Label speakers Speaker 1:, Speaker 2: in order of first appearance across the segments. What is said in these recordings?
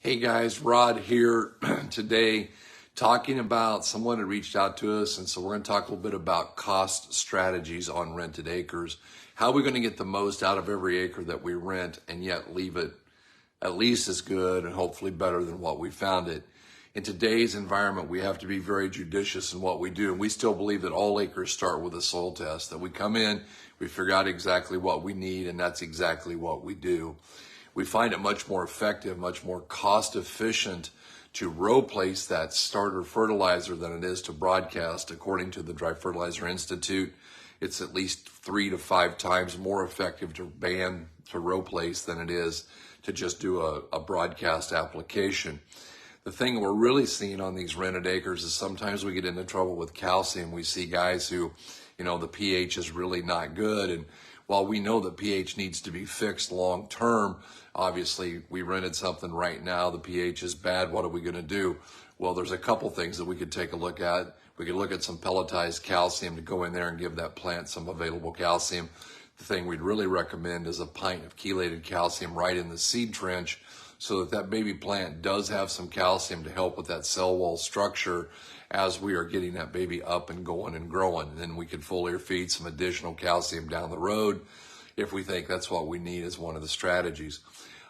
Speaker 1: Hey guys, Rod here today talking about someone had reached out to us, and so we're going to talk a little bit about cost strategies on rented acres. How are we going to get the most out of every acre that we rent and yet leave it at least as good and hopefully better than what we found it? In today's environment, we have to be very judicious in what we do. And we still believe that all acres start with a soil test, that we come in, we figure out exactly what we need, and that's exactly what we do. We find it much more effective, much more cost efficient to row place that starter fertilizer than it is to broadcast. According to the Dry Fertilizer Institute, it's at least 3 to 5 times more effective to row place than it is to just do a broadcast application. The thing we're really seeing on these rented acres is sometimes we get into trouble with calcium. We see guys who, the pH is really not good. And while we know that pH needs to be fixed long term, obviously we rented something right now, the pH is bad. What are we going to do? Well, there's a couple things that we could take a look at. We could look at some pelletized calcium to go in there and give that plant some available calcium. The thing we'd really recommend is a pint of chelated calcium right in the seed trench, so that baby plant does have some calcium to help with that cell wall structure as we are getting that baby up and going and growing. And then we can foliar feed some additional calcium down the road if we think that's what we need as one of the strategies.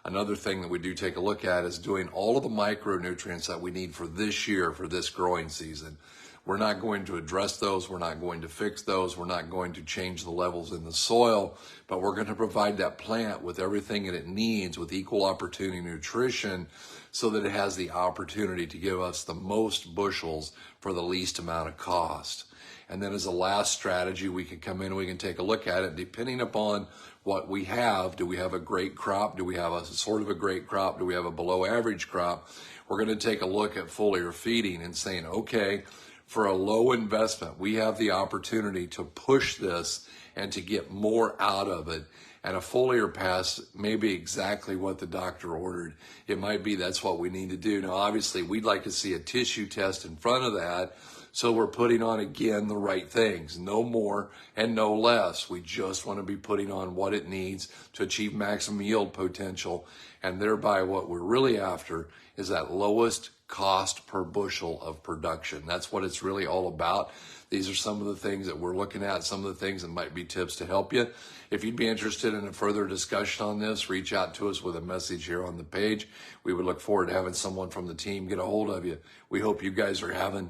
Speaker 1: Another thing that we do take a look at is doing all of the micronutrients that we need for this year, for this growing season. We're not going to address those. We're not going to fix those. We're not going to change the levels in the soil, but we're going to provide that plant with everything that it needs with equal opportunity nutrition so that it has the opportunity to give us the most bushels for the least amount of cost. And then as a last strategy, we can come in and we can take a look at it depending upon what we have. Do we have a great crop? Do we have a sort of a great crop? Do we have a below average crop? We're going to take a look at foliar feeding and saying, okay, for a low investment, we have the opportunity to push this and to get more out of it. And a foliar pass may be exactly what the doctor ordered. It might be that's what we need to do. Now, obviously, we'd like to see a tissue test in front of that. So we're putting on, again, the right things. No more and no less. We just want to be putting on what it needs to achieve maximum yield potential. And thereby what we're really after is that lowest cost per bushel of production. That's what it's really all about. These are some of the things that we're looking at, some of the things that might be tips to help you. If you'd be interested in a further discussion on this, reach out to us with a message here on the page. We would look forward to having someone from the team get a hold of you. We hope you guys are having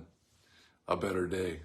Speaker 1: a better day.